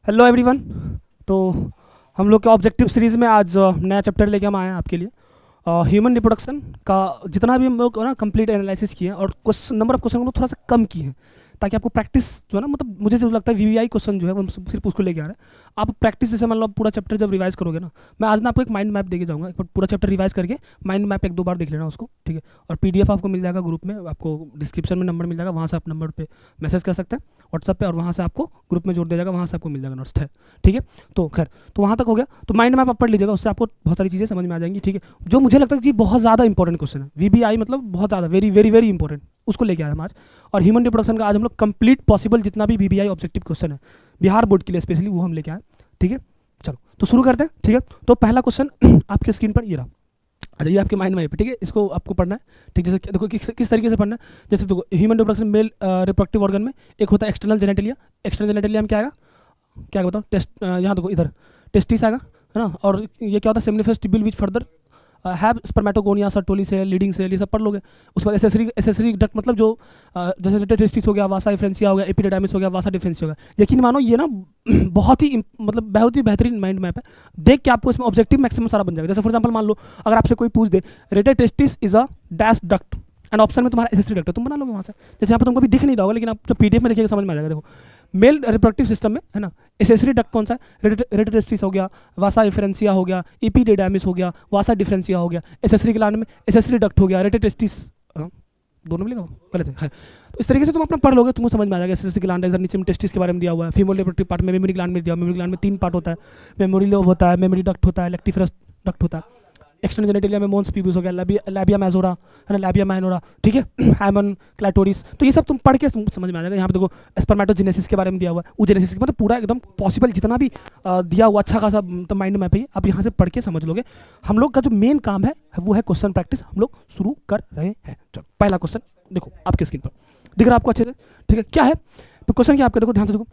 Hello everyone. तो हम लोग के ऑब्जेक्टिव सीरीज़ में आज नया चैप्टर लेके हम आए हैं आपके लिए। ह्यूमन रिप्रोडक्शन का जितना भी हम लोग ना कंप्लीट एनालिसिस किए हैं और क्वेश्चन नंबर ऑफ क्वेश्चन हम लोग थोड़ा सा कम किए हैं, ताकि आपको प्रैक्टिस जो है ना, मतलब मुझे जो लगता है वीवीआई क्वेश्चन जो है वो हम सिर्फ उसको लेके आ रहे हैं। आप प्रैक्टिस जैसे मान लो आप पूरा चैप्टर जब रिवाइज करोगे ना, मैं आज ना आपको एक माइंड मैप देके जाऊँगा। एक बार पूरा चैप्टर रिवाइज करके माइंड मैप एक दो बार देख लेना उसको, ठीक है। और पीडीएफ आपको मिल जाएगा ग्रुप में, आपको डिस्क्रिप्शन में नंबर मिल जाएगा, वहाँ से आप नंबर पे मैसेज कर सकते हैं व्हाट्सएप पे, और वहाँ से आपको ग्रुप में जोड़ दिया जाएगा, वहाँ से आपको मिल जाएगा नोट्स है, ठीक है। तो खैर, तो वहाँ तक हो गया। तो माइंड मैप आप पढ़ लीजिएगा, उससे आपको बहुत सारी चीज़ें समझ में आ जाएंगी, ठीक है। जो मुझे लगता है कि बहुत ज़्यादा इंपॉर्टेंट क्वेश्चन है, वीबीआई मतलब बहुत ज़्यादा वेरी वेरी वेरी इंपॉर्टेंट, उसको लेके आए हम आज। और ह्यूमन रिप्रोडक्शन का आज हम लोग कंप्लीट पॉसिबल जितना भी वीबीआई ऑब्जेक्टिव क्वेश्चन है बिहार बोर्ड के लिए स्पेशली, वो हम लेके आए, ठीक है। चलो तो शुरू करते हैं, ठीक है। तो पहला क्वेश्चन आपके स्क्रीन पर ये रहा। अच्छा, ये आपके माइंड में है, ठीक है। इसको आपको पढ़ना है, ठीक। जैसे देखो किस तरीके से पढ़ना है। जैसे देखो, human reproduction male reproductive organ में एक होता है एक्सटर्नल जेनेटिलिया। एक्सटर्नल जेनेटिलिया में क्या आएगा, क्या बताओ, टेस्ट, यहाँ देखो इधर टेस्टिस आएगा, है ना। और ये क्या होता है, seminiferous tubule which further have spermatogonia, Sertoli cell, Leydig cell, ये सब पढ़ लोगे। उसके बाद एसेसरी डक्ट, मतलब जो जैसे टेस्टिस हो गया, वासा डिफरेंशिया हो गया, एपिडिडाइमिस हो गया, वासा डिफरेंशिया हो गया। यकीन मानो ये ना बहुत ही मतलब बहुत ही बेहतरीन माइंड मैप है। देख के आपको इसमें ऑब्जेक्टिव मैक्सिमम सारा बन जाएगा। जैसे फॉर एग्जांपल मान लो अगर आपसे कोई पूछ दे rete testis is a dash duct and option में तुम्हारा एसेसरी डक्ट है, तुम बना लोगे वहाँ से। जैसे यहाँ पर तुमको भी दिख नहीं रहा होगा, लेकिन आप जब पीडीएफ में देखिएगा समझ में आ जाएगा। देखो मेल रिप्रोडक्टिव सिस्टम में, है ना, एसेसरी डक्ट कौन सा है, रेटेड टेस्टिस हो गया, वासा डिफरेंशिया हो गया, एपिडिडाइमिस हो गया, वासा डिफरेंशिया हो गया। एसेसरी ग्लैंड में एसेसरी डक्ट हो गया, रेटेड टेस्टिस, दोनों मिलेगा, गलत है। तो इस तरीके से तुम अपना पढ़ लोगे, तुमको समझ में आ जाएगा। एसेसरी ग्लैंड इधर नीचे में टेस्टिस के बारे में दिया हुआ है। फीमेल रिप्रोडक्टिव पार्ट में मेमोरी ग्लैंड में दिया। मेमोरी ग्लैंड में 3 पार्ट होता है, मेमोरी लोब होता है, मेमोरी डक्ट होता है, लेक्टिफरस डक्ट होता है। एक्सटर्नल जेनेटिलिया में मोन्स पीबस हो गया, लैबिया मैजोरा, है ना, लैबिया माइनोरा, ठीक है, हैमन, क्लैटोरिस। तो ये सब तुम पढ़ के समझ में आ जाएगा। यहाँ पे देखो स्पर्मेटोजेनेसिस के बारे में दिया हुआ है, ऊजेनेसिस, मतलब पूरा एकदम पॉसिबल जितना भी दिया हुआ अच्छा खासा तो माइंड मैप है, आप यहाँ से पढ़ के समझ लोगे। हम लोग का जो मेन काम है वो है क्वेश्चन प्रैक्टिस, हम लोग शुरू कर रहे हैं। चलो पहला क्वेश्चन देखो आपके स्क्रीन पर दिख रहा है आपको अच्छे से, ठीक है। क्या है तो क्वेश्चन, क्या आपका देखो ध्यान से देखो।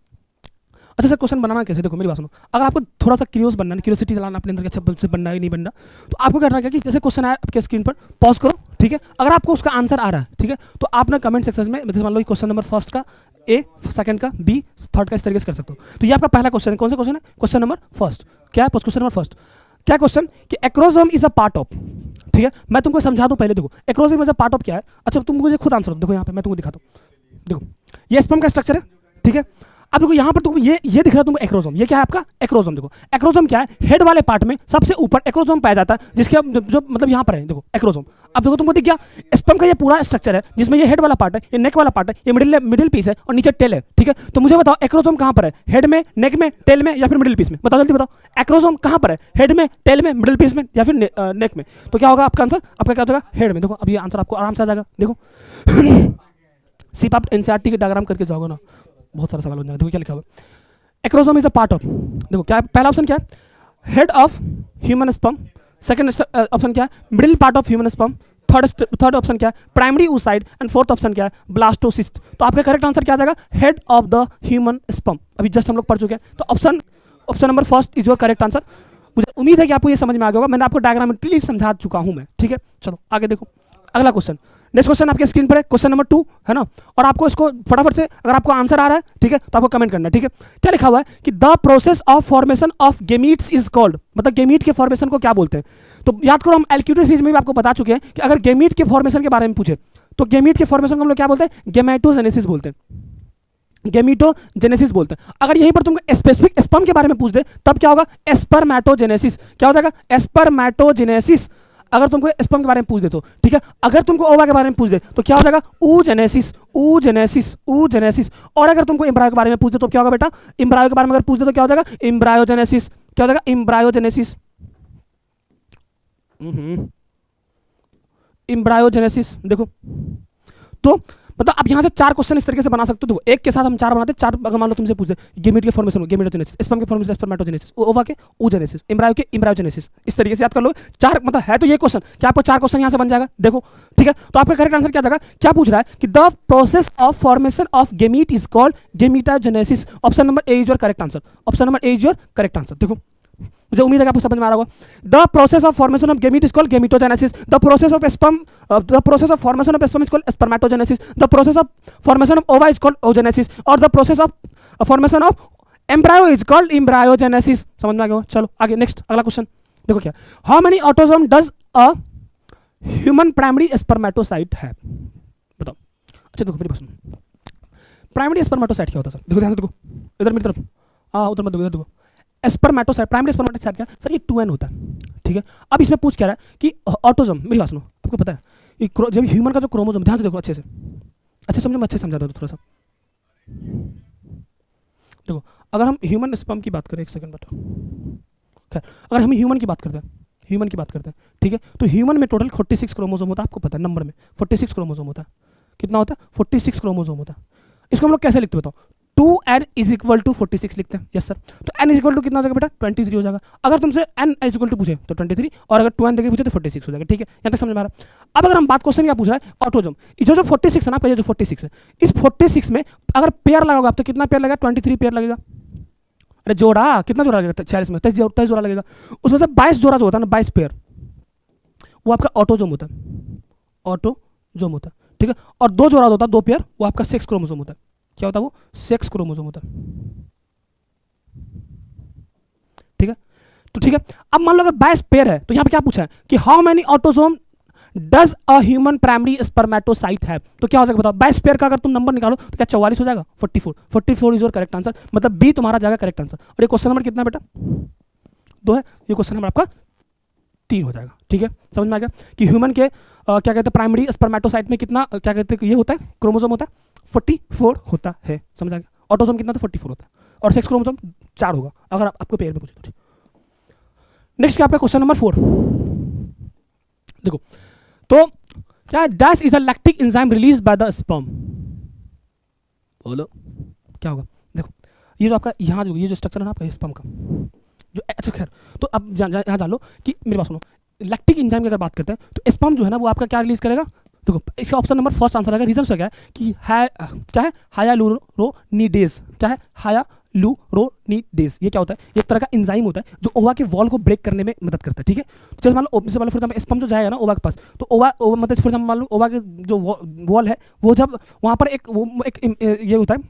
अच्छा सर, क्वेश्चन बनाना कैसे, देखो मेरी बात सुनो। अगर आपको थोड़ा सा क्यूरियस बनना है, क्यूरियोसिटी चलाना अपने अंदर, अच्छा से बनना है नहीं बनना, तो आपको करना क्या कि जैसे क्वेश्चन आया आपके स्क्रीन पर पॉज करो, ठीक है। अगर आपको उसका आंसर आ रहा है, ठीक है, तो आप ना कमेंट सेक्शन में जैसे मान लो क्वेश्चन नंबर फर्स्ट का ए, सेकंड का बी, थर्ड का, इस तरीके से कर सकते हो। तो ये आपका पहला क्वेश्चन है। कौन सा क्वेश्चन है, क्वेश्चन नंबर फर्स्ट। क्या है क्वेश्चन नंबर फर्स्ट, क्या क्वेश्चन कि acrosome is a part of, ठीक है। मैं तुमको समझा दूं पहले, देखो acrosome is a part of क्या है। अच्छा तुम मुझे खुद आंसर दो, देखो यहाँ पे मैं तुमको दिखाता हूँ। देखो ये स्पर्म का स्ट्रक्चर है, ठीक है। अब देखो यहाँ पर तुमको ये दिख रहा है तुमको एक्रोसोम, ये क्या है आपका एक्रोसोम। देखो एक्रोसोम क्या है, हेड वाले पार्ट में सबसे ऊपर एक्रोसोम पाया जाता है, जिसके जो मतलब यहाँ पर है, देखो एक्रोसोम। अब देखो तुमको दिख गया स्पर्म का ये पूरा स्ट्रक्चर है, जिसमें ये हेड वाला पार्ट है, ये नेक वाला पार्ट है, ये मिडिल पीस है और नीचे टेल है, ठीक है। तो मुझे बताओ एक्रोसोम कहाँ पर है, हेड में, नेक में, टेल में या फिर मिडिल पीस में, बताओ जल्दी बताओ। एक्रोसोम कहाँ पर है, हेड में, टेल में, मिडिल पीस में या फिर नेक में। तो क्या होगा आपका आंसर, आपका क्या होगा, हेड में। देखो अब ये आंसर आपको आराम से आ जाएगा। देखो सिर्फ आप एनसीईआरटी के डायग्राम करके जाओगे ना, बहुत सारा सवाल हो जाएगा। देखो क्या लिखा हुआ, acrosome is a part of, देखो क्या है, पहला ऑप्शन क्या है, head of human sperm. Second option क्या है, middle part of human sperm. Third option क्या है, primary oocyte। And fourth option क्या है, ब्लास्टोसिस्ट। तो आपका करेक्ट आंसर क्या आ जाएगा, head of the human sperm. अभी जस्ट हम लोग पढ़ चुके हैं। तो option number first is your correct answer. मुझे उम्मीद है कि आपको ये समझ में आ गया होगा, मैंने आपको डायग्रामेटिकली समझा चुका हूं मैं, ठीक है। चलो आगे देखो अगला क्वेश्चन। नेक्स्ट क्वेश्चन आपके स्क्रीन पर है, क्वेश्चन नंबर 2, है ना। और आपको इसको फटाफट से, अगर आपको आंसर आ रहा है, ठीक है, तो आपको कमेंट करना है, ठीक है। क्या लिखा हुआ है कि the process of formation of gametes is called, मतलब गेमीट के फॉर्मेशन को क्या बोलते हैं। तो याद करो हम एलक्यूटी सीरीज में भी आपको बता चुके हैं कि अगर गेमीट के फॉर्मेशन के बारे में पूछे तो गेमीट के फॉर्मेशन को हम लोग क्या बोलते हैं, गेमेटोजेनेसिस बोलते हैं, गेमीटोजेनेसिस बोलते हैं। अगर यहीं पर तुमको स्पेसिफिक स्पर्म के बारे में पूछ दे तब क्या होगा, स्पर्मेटोजेनेसिस। क्या हो जाएगा, स्पर्मेटोजेनेसिस। अगर तुमको स्पर्म के बारे में पूछ दे तो, ठीक है। अगर तुमको ओवा के बारे में पूछ दे तो क्या हो जाएगा, oogenesis, oogenesis, oogenesis। और अगर तुमको एम्ब्रायो के बारे में पूछ दे तो क्या होगा बेटा, एम्ब्रायो के बारे में अगर पूछ दे तो क्या हो जाएगा, एम्ब्रायोजेनेसिस। क्या हो जाएगा, एम्ब्रायोजेनेसिस, एम्ब्रायोजेनेसिस। देखो तो मतलब आप यहाँ से 4 क्वेश्चन इस तरीके से बना सकते हो। देखो एक के साथ हम 4 बनाते हैं। 4 अगर मान लो तुमसे पूछ दे गेमीट के फॉर्मेशन, गेमेटोजेनेसिस, स्पर्म के फॉर्मेशन, स्पर्मेटोजेनेसिस, ओवा के oogenesis, एम्ब्रायो के एम्ब्रायोजेनेसिस, इस तरीके से याद कर लो। 4 मतलब है तो ये क्वेश्चन, क्या आपको 4 क्वेश्चन यहाँ से बन जाएगा, देखो, ठीक है। तो आपका करेक्ट आंसर क्या जाएगा, क्या पूछ रहा है कि the process of formation of gamete is called gametogenesis. Option number A is your correct answer. Option number A is your correct answer. देखो मुझे उम्मीद है कि आपको समझ में आ रहा होगा। The process of formation of gamete is called gametogenesis. The process of sperm, the process of formation of sperm is called spermatogenesis. The process of formation of ova is called oogenesis। और the process of formation of embryo is called embryogenesis. समझ में आ गया? चलो आगे next अगला question देखो क्या, how many autosome does a human primary spermatocyte है? बताओ। अच्छा देखो मेरी बात सुनो, प्राइमरी स्पर्मेटोसाइट क्या होता है सर? देखो ध्यान से देखो, इधर मेरी तरफ, हाँ उधर मत देखो, इधर देखो। स्पर्मेटोसाइट, प्राइमरी स्पर्मेटोसाइट क्या सर? ये 2n होता है, ठीक है। अब इसमें पूछ क्या रहा है कि ऑटोसोम, मेरी बात सुनो, आपको पता है जब ह्यूमन का जो क्रोमोसोम, ध्यान से देखो अच्छे से, अच्छे समझो, मैं अच्छे समझा दूँ थोड़ा सा। देखो अगर हम ह्यूमन स्पर्म की बात करें, एक सेकंड बेटा, खैर अगर हम ह्यूमन की बात करते हैं, ह्यूमन की बात करते हैं, ठीक है, तो ह्यूमन में टोटल 46 क्रोमोसोम होता है, आपको पता है नंबर में 46 क्रोमोसोम होता है। कितना होता है? 46 क्रोमोसोम होता है। इसको हम लोग कैसे लिखते बताओ? 2n इज इक्वल टू 46 लिखते हैं, यस सर। तो n इज इक्वल टू कितना हो जाएगा बेटा? 23 हो जाएगा। अगर तुमसे n इज इक्वल टू पूछे तो 23, और अगर 2n देके पूछे तो 46 हो जाएगा, ठीक है, यहाँ तक समझ में आ रहा है? अब अगर हम बात क्वेश्चन क्या पूछ रहा है, ऑटोसोम, जो 46 है ना आपका, ये जो 46 है, इस 46 में अगर पेयर लगाओगे आप तो कितना पेयर लगेगा? 23 पेयर लगेगा। अरे जोड़ा, कितना जोड़ा लगेगा? 46 में 23 जोड़ा लगेगा। उसमें से 22 जोड़ा जो होता है ना, 22 पेयर, वो आपका ऑटोसोम होता है, ऑटोसोम होता है, ठीक है। और 2 जोड़ा होता है, 2 पेयर, वो आपका सेक्स क्रोमोसोम होता है। क्या होता है वो? सेक्स क्रोमोसोम होता है, ठीक है। तो ठीक है, अब मान लो अगर 22 पेयर है तो यहां पे क्या पूछा है कि how many autosome does a human primary spermatocyte है? तो क्या हो जाएगा बताओ? 22 पेयर का अगर तुम नंबर निकालो तो क्या 44 हो जाएगा? 44 इज योर करेक्ट आंसर, मतलब बी तुम्हारा जाएगा करेक्ट आंसर। और ये क्वेश्चन नंबर कितना बेटा? 2 है, ये क्वेश्चन नंबर आपका 3 हो जाएगा, ठीक है। समझ में आ गया कि ह्यूमन के क्या कहते हैं, प्राइमरी स्पर्मेटोसाइट में कितना क्या कहते हैं ये होता है, क्रोमोसोम होता है 44 होता है। समझ आ गया? ऑटोसोम कितना? तो 44 होता है, और सेक्स क्रोमोसोम 4 होगा अगर आपको पेयर में पूछे तो। नेक्स्ट क्या आपका क्वेश्चन नंबर 4, देखो तो क्या dash is a lactic enzyme release by the sperm? बोलो क्या होगा? देखो ये जो आपका यहाँ जो ये जो स्ट्रक्चर है ना आपका स्पर्म का जो, अच्छा खैर, तो अब यहाँ जान लो कि मेरी बात सुनो, लैक्टिक एंजाइम की अगर बात करते हैं तो स्पर्म जो है ना वो आपका क्या रिलीज करेगा? देखो इसका ऑप्शन नंबर फर्स्ट आंसर आएगा। रीजन क्या है कि क्या है? हायालुरोनिडेज। क्या है? हायालुरोनिडेज। ये क्या होता है? एक तरह का एंजाइम होता है जो ओवा के वॉल को ब्रेक करने में मदद करता है, ठीक है। तो जैसे मान लो फॉर एग्जांपल स्पर्म जो जाएगा ना ओवा के पास, तो ओवा मतलब फॉर एग्जांपल मान लो ओवा के जो वॉल है वो जब वहाँ पर एक ये होता है,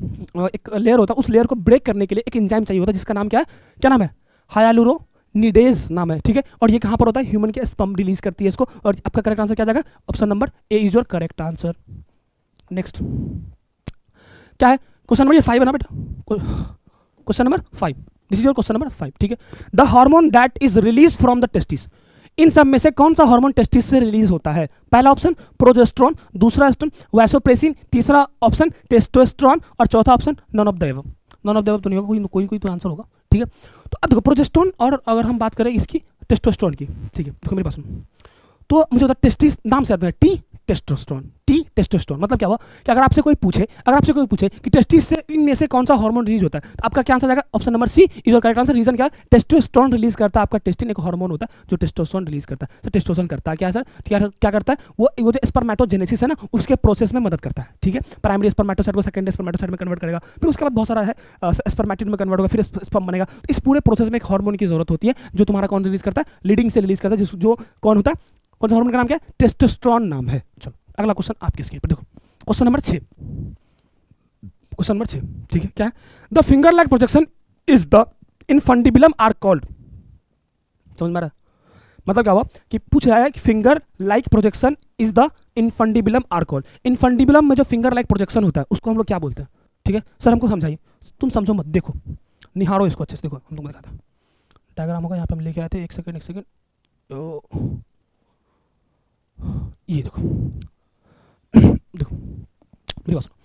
एक लेयर होता है, उस लेयर को ब्रेक करने के लिए एक एंजाइम चाहिए होता है जिसका नाम क्या है? क्या नाम है? हायालुरोनिडेज नाम है, ठीक है। और ये कहाँ पर होता है? ह्यूमन के स्पर्म रिलीज करती है इसको। और आपका करेक्ट आंसर क्या जाएगा? Option number A is your correct answer. Next क्या है? क्वेश्चन नंबर 5 है ना बेटा, question number 5, this is your question number 5, ठीक है। The hormone that is release from the testis, इन सब में से कौन सा हार्मोन टेस्टिस से रिलीज होता है? पहला ऑप्शन प्रोजेस्टेरोन, दूसरा ऑप्शन वैसोप्रेसिन, तीसरा ऑप्शन टेस्टोस्टेरोन, और चौथा option none of the above. None of the above तो नहीं होगा, कोई तो आंसर होगा, ठीक है। तो अब देखो प्रोजेस्टेरोन, और अगर हम बात करें इसकी टेस्टोस्टेरोन की, ठीक है, देखो मेरी बात सुनो, तो मुझे होता है टेस्टिस, नाम से आता है टी टेस्टोस्टेरोन, टी टेस्टोस्टेरोन। मतलब क्या हुआ कि अगर आपसे कोई पूछे कि टेस्टिस से इनमें से कौन सा हार्मोन रिलीज होता है, तो आपका क्या आंसर जाएगा? Option number C is your correct answer. Reason क्या है? टेस्टोस्टेरोन रिलीज करता है आपका टेस्टिन, एक हार्मोन होता है जो टेस्टोस्टेरोन रिलीज करता है। तो टेस्टोस्टेरोन करता है क्या सर? क्या करता है वो जो स्पर्मेटोजेनेसिस है ना उसके प्रोसेस में मदद करता है, ठीक है। प्राइमरी स्पर्मेटोसाइट को सेकेंडरी स्पर्मेटोसाइट में कन्वर्ट करेगा, फिर उसके बाद बहुत सारा है स्पर्मेटिड में कन्वर्ट होगा, फिर स्पर्म बनेगा। इस पूरे प्रोसेस में एक हार्मोन की जरूरत होती है जो तुम्हारा कौन रिलीज करता है? लीडिंग से रिलीज करता है, जो कौन होता है? कौन सा हार्मोन का नाम क्या है? टेस्टोस्टेरोन नाम है। चलो अगला क्वेश्चन आपके स्क्रीन पर देखो, क्वेश्चन नंबर 6, क्वेश्चन नंबर 6, ठीक है। क्या है? The finger like projection is the infundibulum are called. समझ में आ रहा है? मतलब क्या हुआ कि पूछ रहा है कि finger like projection is the infundibulum are called. Infundibulum में जो फिंगर लाइक प्रोजेक्शन होता है उसको हम लोग क्या बोलते हैं? ठीक है सर, हमको समझाइए। तुम समझो मत, देखो निहारो इसको अच्छे से, देखो हम तुमको दिखाते हैं। डायग्राम होगा यहाँ पे हम लेके आए थे, एक सेकेंड, ये देखो देखो मेरी बात सुनो,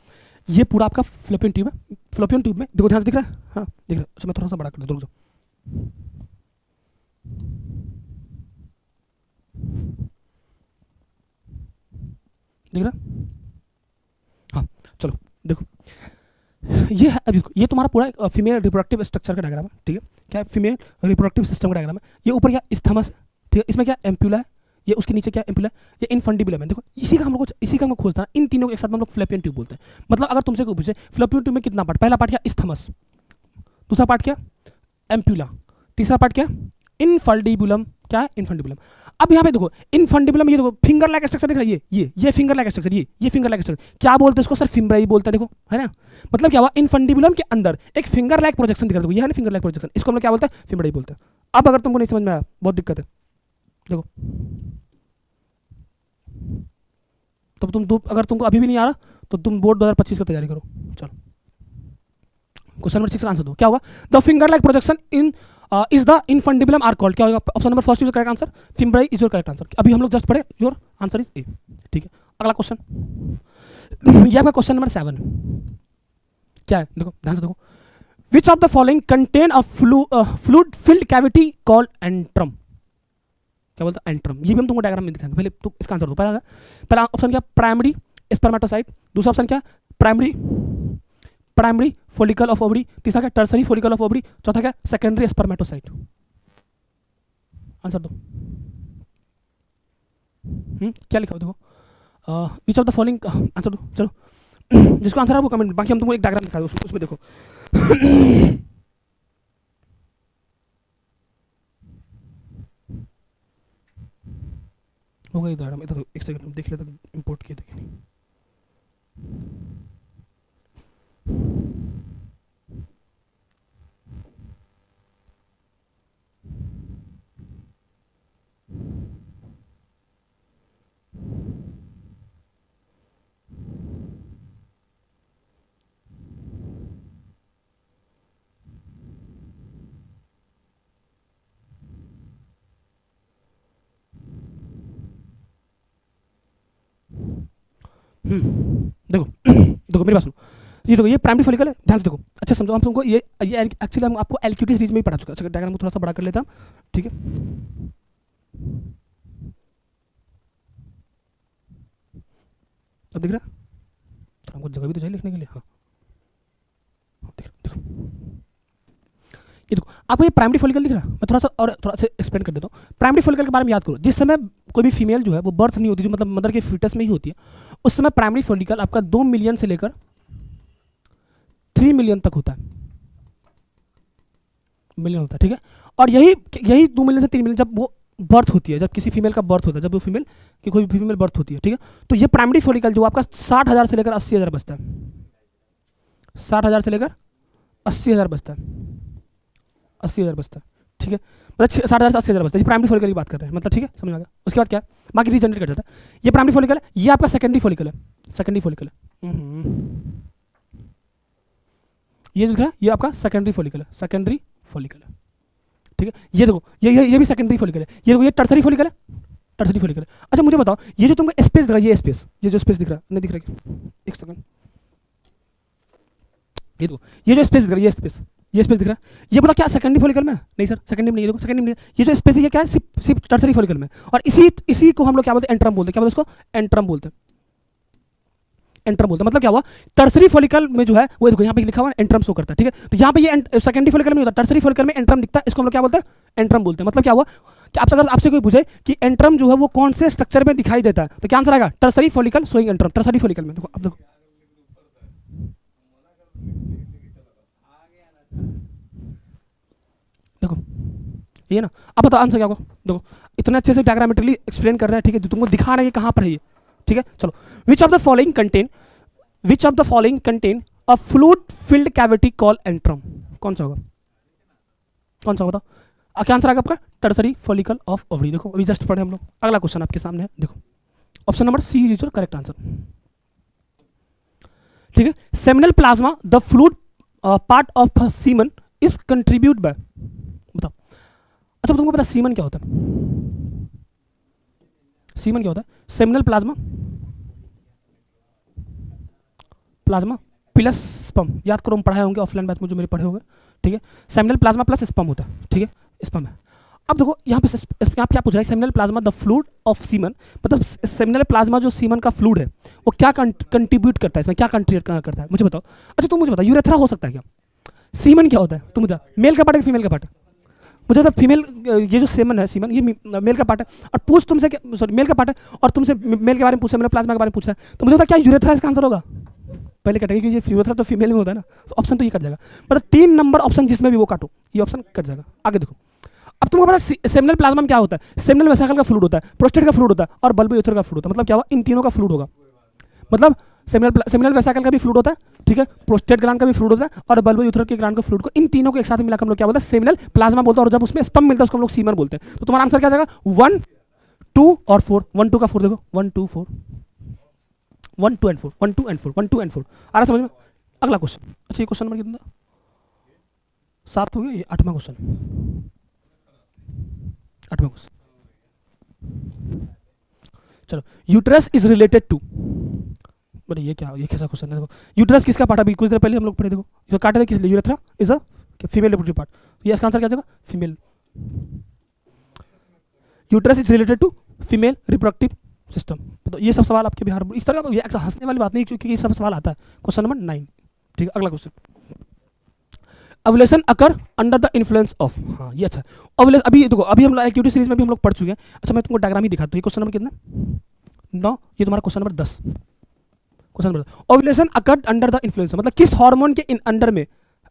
ये पूरा आपका फ्लोपियन ट्यूब है। फ्लोपियन ट्यूब में देखो ध्यान से दिख रहा है, हाँ दिख रहा है। अच्छा मैं थोड़ा सा बड़ा कर दूँ, रुक जाओ। दिख रहा है? हाँ चलो देखो, ये है, अब देखो ये तुम्हारा पूरा फीमेल रिप्रोडक्टिव स्ट्रक्चर का डायग्राम है, ठीक है। क्या है? फीमेल रिप्रोडक्टिव सिस्टम का डायग्राम है। ये ऊपर क्या स्थमस है, ठीक है। इसमें क्या एम्प्यूला है, ये उसके नीचे क्या एम्प्यूला है, ये इनफंडिबुलम है। देखो इसी का हम लोग खोजना है। इन तीनों को एक साथ हम लोग फ्लोपियन ट्यूब बोलते हैं। मतलब अगर तुमसे कोई पूछे फ्लोपियन ट्यूब में कितना पार्ट, पहला पार्ट क्या? स्थमस, दूसरा पार्ट क्या? एम्प्यूला, तीसरा पार्ट क्या? इनफंडिबुलम, क्या क्या है, इनफंडिबुलम। अब यहाँ पे देखो इनफंडिबुलम, ये देखो फिंगर लाइक स्ट्रक्चर दिख रहा है, ये फिंगर लाइक स्ट्रक्चर, ये फिंगर लाइक स्ट्रक्चर, क्या बोलते हैं इसको सर, फिम्ब्राई बोलते हैं, देखो है ना। मतलब क्या हुआ, इनफंडिबुलम के अंदर एक फिंगर लाइक प्रोजेक्शन दिख रहा है, ये है ना फिंगर लाइक प्रोजेक्शन, इसको हम लोग क्या बोलते हैं, फिम्ब्राई बोलते हैं। अब अगर तुमको नहीं समझ में आया, बहुत दिक्कत है, देखो तो अगर तुमको अभी भी नहीं आ रहा तो तुम बोर्ड 2025 का तैयारी करो। चलो क्वेश्चन नंबर 6 का आंसर दो, क्या होगा, the finger like projection in is the infundibulum are called, क्या होगा, option number first is correct answer, fimbriae is your correct answer. अभी हम लोग जस्ट पढ़े, योर आंसर इज ए, ठीक है। अगला क्वेश्चन, ये आपका क्वेश्चन नंबर 7 क्या है, देखो ध्यान से देखो, विच of the following contain a fluid filled cavity called antrum, क्या बोलता है, एंट्रम। ये भी हम तुमको डायग्राम में दिखाएंगे, पहले तो इसका आंसर दो। पहला ऑप्शन क्या, प्राइमरी स्पर्मेटोसाइट, दूसरा ऑप्शन क्या, प्राइमरी फोलिकल ऑफ ओवरी, तीसरा क्या, टर्सरी फोलिकल ऑफ ओवरी, चौथा क्या, सेकेंडरी स्पर्मेटोसाइट। आंसर दो। क्या लिखा हो देखो, विच ऑफ द फॉलोइंग, आंसर दो चलो, जिसको आंसर है वो कमेंट, बाकी हम तुमको एक डायग्राम दिखा दो, उसमें देखो। हो गई डायग्राम, इधर एक सेकंड देख लेते, इंपोर्ट किए देखे नहीं। देखो देखो मेरी बात सुनो, ये देखो ये प्राइमरी फॉलिकल है, ध्यान से देखो, अच्छा समझो, हम तुमको ये एक्चुअली हम आपको एलक्यूटी सीरीज में ही पढ़ा चुका है। अच्छा डायग्राम को थोड़ा सा बड़ा कर लेता हूँ, ठीक है। अब दिख रहा है, हमको जगह भी तो चाहिए लिखने के लिए, हाँ देखो देखो, ये देखो आपको ये प्राइमरी फॉलिकल दिख रहा है, मैं थोड़ा सा एक्सप्लेन कर देता हूँ। प्राइमरी फॉलिकल के बारे में याद करो, जिस समय कोई भी फीमेल जो है वो बर्थ नहीं होती, जो मतलब मदर के फीटस में ही होती है, उस समय प्राइमरी फॉलिकल आपका 2 मिलियन से लेकर 3 मिलियन तक होता है, मिलियन होता है, ठीक है। और यही 2 मिलियन से 3 मिलियन जब वो बर्थ होती है, जब किसी फीमेल का बर्थ होता है, जब वो फीमेल की कोई फीमेल बर्थ होती है, ठीक है, तो ये प्राइमरी फॉलिकल जो आपका 60,000 से लेकर 80,000 बचता है, 60,000 से लेकर 80,000 बचता है, 80,000 बचता है, ठीक है। मतलब 60,000 से 80,000 बचता है, प्राइमरी फॉलिकल की बात कर रहे हैं, मतलब ठीक है, समझ आ गया। उसके बाद क्या है, बाकी रीजनरेट कर जाता है। ये प्राइमरी फॉलिकल है, ये आपका सेकेंडरी फॉलिकल है, सेकेंडरी फॉलिकल है, ये जो है ये आपका सेकेंडरी फॉलिकल है, सेकेंडरी फॉलिकल है, ठीक है। ये देखो ये भी सेकेंडरी फॉलिकल है, ये देखो ये टर्सरी फॉलिकल है, टर्सरी फॉलिकल है। अच्छा मुझे बताओ, ये जो तुमको स्पेस दिख रहा है, ये स्पेस, ये जो स्पेस दिख रहा है, नहीं दिख रहा है, एक सेकंड, ये देखो ये जो स्पेस दिख रहा है, ये स्पेस दिख रहा है, ये बोला क्या सेकेंडरी फॉलिकल में, नहीं सर सेकेंडरी में नहीं, देखो सेकेंडरी में नहीं, ये जो स्पेस है ये क्या है, सिर्फ टर्सरी फॉलिकल में, और इसी को हम लोग क्या बोलते हैं, एंट्रम बोलते हैं, क्या बोलते हैं इसको, एंट्रम बोलते हैं, एंट्रम बोलते हैं। मतलब क्या हुआ, टर्सरी फॉलिकल में जो है वो देखो यहाँ पे लिखा हुआ है एंट्रम शो करता है, ठीक है। तो यहाँ पे ये सेकेंडरी फॉलिकल में होता है, टर्सरी फॉलिकल में एंट्रम दिखता है, इसको हम लोग क्या बोलते हैं, एंट्रम बोलते हैं। मतलब क्या हुआ कि अगर आपसे कोई पूछे कि एंट्रम जो है वो कौन से स्ट्रक्चर में दिखाई देता है, तो क्या आंसर आएगा, tertiary follicle showing antrum, tertiary follicle में। देखो अब देखो देखो ये ना, अब बताओ आंसर क्या होगा, देखो इतने अच्छे से डायग्रामेटिकली एक्सप्लेन कर रहे हैं, ठीक है, जो तुमको दिखा रहे हैं कहाँ पर है ये, ठीक है। चलो, विच of the following contain a fluid filled cavity call antrum, कौन सा होगा, कौन सा होगा, क्या आंसर आएगा आपका, टर्सरी फॉलिकल ऑफ ओवरी। देखो अभी जस्ट पढ़े हम लोग, अगला क्वेश्चन आपके सामने है, देखो option number C is your correct answer, ठीक है। Seminal plasma the fluid part of semen is contribute by, बताओ। अच्छा तुमको पता सीमन क्या होता है, सीमन क्या होता है, seminal plasma, plasma plus sperm, याद करो हम पढ़ाए होंगे ऑफलाइन बैच में जो मेरे पढ़े होंगे, ठीक है। सेमिनल प्लाज्मा प्लस स्पर्म होता है, ठीक है, स्पर्म है। अब देखो यहाँ पे आप क्या पूछ रहा है, seminal plasma the fluid of semen, मतलब सेमिनल प्लाज्मा जो सीमन का फ्लूइड है वो क्या कंट्रीब्यूट करता है, इसमें क्या कंट्रीब्यूट करता है, मुझे बताओ। अच्छा तुम मुझे बताओ, यूरेथ्रा हो सकता है क्या, सीमन क्या होता है, तुम बता, मेल का पार्ट है फीमेल का पार्ट है, मुझे तो फीमेल, ये जो सेमन है सीमन, ये मेल का पार्ट है, और पूछ तुमसे, सॉरी मेल का पार्ट है, और तुमसे मेल के बारे में पूछा, मेरे प्लाज्मा के बारे में पूछा है, तो मुझे तो क्या यूरेथ्रा इसका आंसर होगा, पहले कटेगा क्योंकि यूरेथ्रा तो फीमेल में होता है ना, तो ऑप्शन तो ये कट जाएगा, मतलब 3 नंबर ऑप्शन जिसमें भी वो काटो, ये ऑप्शन कट जाएगा। आगे देखो, अब तुमको पता है सेमिनल प्लाज्मा में क्या होता है? सेमिनल वेसिकल का फ्लूइड होता है, प्रोस्टेट का फ्लूइड होता है और बल्ब यूरेथ्रा का फ्लूइड होता है। मतलब क्या हुआ? इन तीनों का फ्लूइड होगा। मतलब सेमिनल वेसिकल का भी फ्लूइड होता है, ठीक है, प्रोस्टेट ग्लैंड का भी फ्लूइड होता है और बल्ब यूरेथ्रा के ग्लैंड का फ्लूइड को, इन तीनों को एक साथ मिलाकर हम लोग क्या बोलते हैं? सेमिनल प्लाज्मा बोलते हैं। और जब उसमें स्पर्म मिलता है उसको हम लोग सीमन बोलते हैं। तो तुम्हारा आंसर क्या जाएगा? 1 2 और 4। 1 2 का 4 देखो, 1 2 4, 1 2 एंड 4, 1 2 एंड 4, 1 2 एंड 4। आ रहा समझ में? अगला क्वेश्चन। अच्छा ये क्वेश्चन नंबर कितना? 7 हो गया, ये 8वां क्वेश्चन। 8वां क्वेश्चन। चलो, uterus is related to, but ये क्या, ये कैसा क्वेश्चन है? देखो, यूट्रस किसका पार्ट? अभी कुछ देर पहले हम लोग पढ़े, देखो इसको काटे थे किस लिए? Urethra is a female reproductive part. ये इसका आंसर क्या जाएगा? Female. Uterus is related to female reproductive system. तो ये सब सवाल आपके बिहार इस तरह का, ये हंसने वाली बात नहीं, क्योंकि ये सब सवाल आता है। क्वेश्चन नंबर 9, ठीक है। अगला question, ovulation occur under the influence of. हाँ ये अच्छा है। अभी देखो, अभी हम एक्टिविटी सीरीज में भी हम लोग पढ़ चुके हैं। अच्छा मैं तुमको डायग्राम ही दिखाता हूँ। ये क्वेश्चन नंबर कितना? 9। ये तुम्हारा question number 10। Question number 10, ovulation occurred under the influence, मतलब किस हार्मोन के अंडर में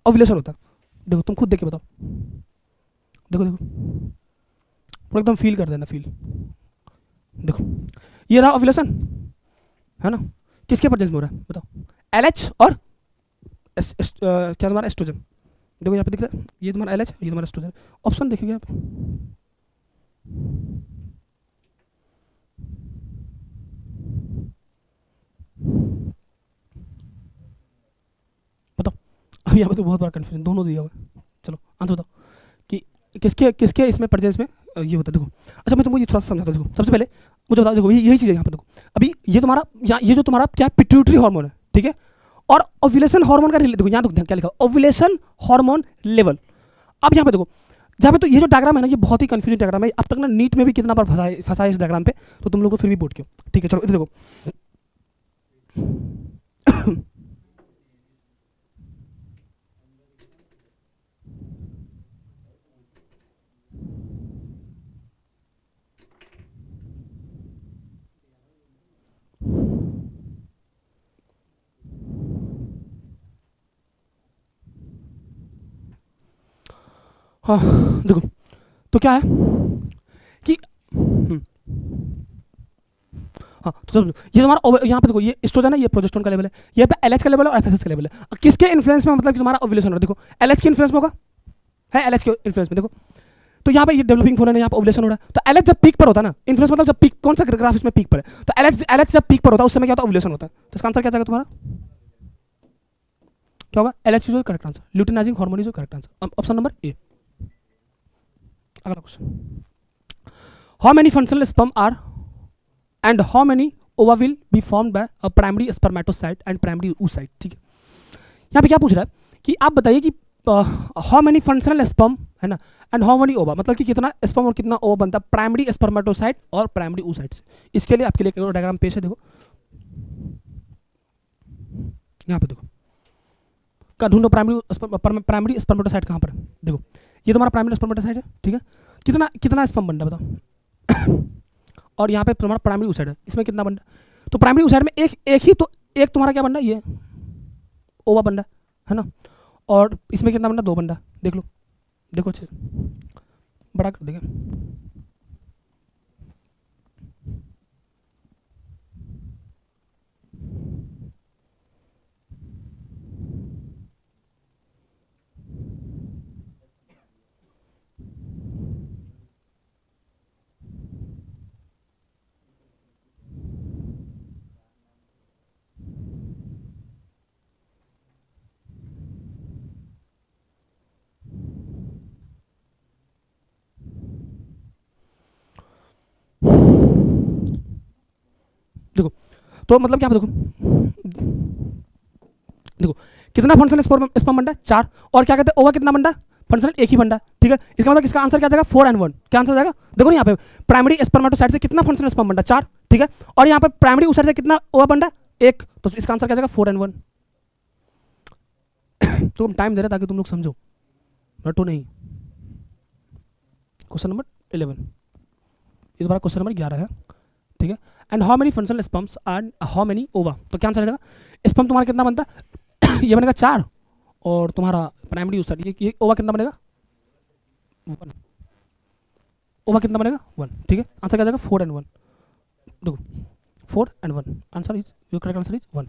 ओव्यूलेशन होता है? देखो तुम खुद देख के बताओ। देखो देखो पूरा एकदम फील कर देना, फील। देखो ये रहा ओव्यूलेशन, है ना? किसके प्रेजेंस में हो रहा है बताओ? एलएच और क्या तुम्हारा एस्ट्रोजन। देखो यहाँ पे दिख रहा है, ये तुम्हारा एलएच, ये तुम्हारा एस्ट्रोजन। ऑप्शन देखिए आप, बताओ। अब यहाँ पे तो बहुत बड़ा कंफ्यूजन, दोनों दिया हुआ है। चलो आंसर बताओ कि किसके किसके इसमें प्रेजेंस में ये होता है। देखो अच्छा मैं तुमको ये थोड़ा सा समझाता हूँ। देखो सबसे पहले मुझे बताओ, देखो यही चीज़ है यहाँ पे। देखो अभी ये तुम्हारा ये जो तुम्हारा क्या पिट्यूटरी हार्मोन है, ठीक है, और ओव्यूलेशन हार्मोन का देखो यहाँ तो क्या लिखा, ओव्यूलेशन हार्मोन लेवल। अब यहाँ पे देखो, जहाँ पे तो ये जो डायग्राम है ना, ये बहुत ही कंफ्यूजिंग डायग्राम है। अब तक ना नीट में भी कितना बार फंसा है इस डायग्राम पे, तो तुम लोग को फिर भी बोर्ड क्यों, ठीक है। चलो इधर देखो हाँ देखो तो क्या है कि हाँ तो समझो, ये तुम्हारा यहाँ पे देखो, ये एस्ट्रोजन है, ये प्रोजेस्टेरोन का लेवल है, ये पे एलएच का लेवल है और एफएसएच का लेवल है। किसके इन्फ्लुएंस में, मतलब कि तुम्हारा ओव्यूलेशन हो रहा है? देखो एलएच के इन्फ्लुएंस में होगा, है एलएच के इन्फ्लुएंस में। देखो तो यहाँ पे ये डेवलपिंग फोरन है, यहाँ पे ओव्यूलेशन हो रहा है। तो एलएच जब पीक पर होता है ना, इन्फ्लुएंस मतलब जब पीक, कौन सा ग्राफ इसमें पीक पर है? तो एलएच जब पीक पर होता है उस समय क्या होता है? ओव्यूलेशन होता है। तो इसका आंसर क्या जाएगा तुम्हारा? क्या होगा? LH is correct answer, luteinizing hormone is correct answer, option number A. अगला question, how many functional sperm are and how many ova will be formed by a primary spermatocyte and primary oocyte, ठीक है। यहाँ पे क्या पूछ रहा है कि आप बताइए कि हाउ मेनी फंक्शनल स्पर्म, है ना, एंड हाउ मेनी ओवा, मतलब कि कितना स्पर्म और कितना ओवा बनता है प्राइमरी स्पर्मेटोसाइट और प्राइमरी oocyte से। इसके लिए आपके लिए एक डायग्राम पेश है, देखो यहाँ पे देखो, का ढूंढो प्राइमरी स्पर्मेटोसाइट कहाँ पर है? देखो ये तुम्हारा प्राइमरी स्पर्मेटोसाइट है, ठीक है, कितना कितना स्पर्म बन रहा है बताओ? और यहाँ पे तुम्हारा प्राइमरी oocyte है, इसमें कितना बन रहा है? तो प्राइमरी oocyte में एक ही तो, एक तुम्हारा क्या बन रहा है? ये ओवा बन रहा है ना, और इसमें कितना बन रहा है? 2 बन रहा है। देख लो, देखो अच्छे से, बड़ा कर देगा। देखो तो मतलब क्या, देखो देखो कितना फंक्शनल स्पर्म बन रहा है? 4। और क्या कहते हैं, ओवा कितना बन रहा है? फंक्शनल एक ही बन रहा है, ठीक है। इसका मतलब इसका आंसर क्या जाएगा? 4 and 1। क्या आंसर जाएगा? देखो यहाँ पे प्राइमरी स्पर्मेटोसाइट से कितना फंक्शनल स्पर्म बन रहा है? 4, ठीक है। और यहाँ पे प्राइमरी oocyte से कितना ओवा बन रहा है? 1। तो इसका आंसर क्या जाएगा? 4 and 1। तो हम टाइम दे रहे हैं ताकि तुम लोग समझो, रटो नहीं। क्वेश्चन नंबर 11, ये तुम्हारा क्वेश्चन नंबर 11 है, ठीक है। And how many functional sperms and how many ओवा, तो क्या आंसर आ जाएगा? स्पर्म तुम्हारा कितना बनता है? ये बनेगा 4, और तुम्हारा प्राइमरी oocyte ये ओवा कितना बनेगा? 1। ओवर कितना बनेगा 1, ठीक है। आंसर क्या जाएगा 4 and 1, देखो 4 and 1, answer is your correct answer is 1,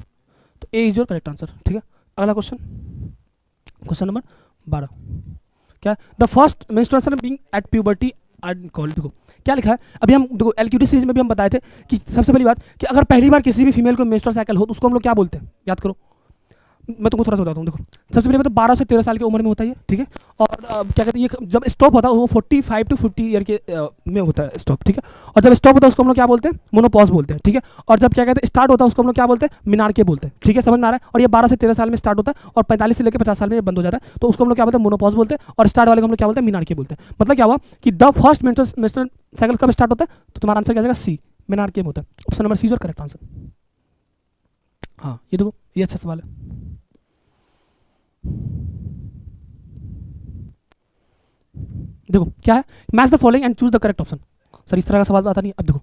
तो A is your correct answer, ठीक है। अगला क्वेश्चन, क्वेश्चन नंबर 12, क्या the first menstruation being at puberty are called, देखो क्या लिखा है। अभी हम देखो एलक्यूटी सीरीज में भी हम बताए थे कि सबसे पहली बात कि अगर पहली बार किसी भी फीमेल को मेंस्ट्रुअल साइकिल हो तो उसको हम लोग क्या बोलते हैं, याद करो। मैं तुमको थोड़ा सा बताता हूँ, देखो सबसे पहले तो 12 से 13 साल की उम्र में होता है ये, ठीक है। और क्या कहते हैं ये जब स्टॉप होता है वो 45 to 50 ईयर के में होता है स्टॉप, ठीक है। और जब स्टॉप होता है उसको हम लोग क्या बोलते हैं, मोनोपॉज बोलते हैं, ठीक है। और जब क्या कहते हैं स्टार्ट होता है उसको हम लोग क्या बोलते हैं, मिनार्के बोलते हैं, ठीक है। समझ में आ रहा है। और ये 12 से 13 साल में स्टार्ट होता है और 45 से लेकर 50 साल में ये बंद हो जाता है, तो उसको हम लोग क्या बोलते हैं, मोनोपॉज बोलते हैं। और स्टार्ट वाले को हम लोग क्या बोलते हैं, मिनार्के बोलते हैं। मतलब क्या हुआ कि द फर्स्ट मेंस्ट्रुअल साइकिल कब स्टार्ट होता है, तो तुम्हारा आंसर क्या जाएगा सी, मिनार्के में होता है। Option number C is your correct answer. हाँ ये देखो ये अच्छा सवाल है। देखो क्या है, match the following and choose the correct option. Sir इस तरह का सवाल तो आता नहीं। अब देखो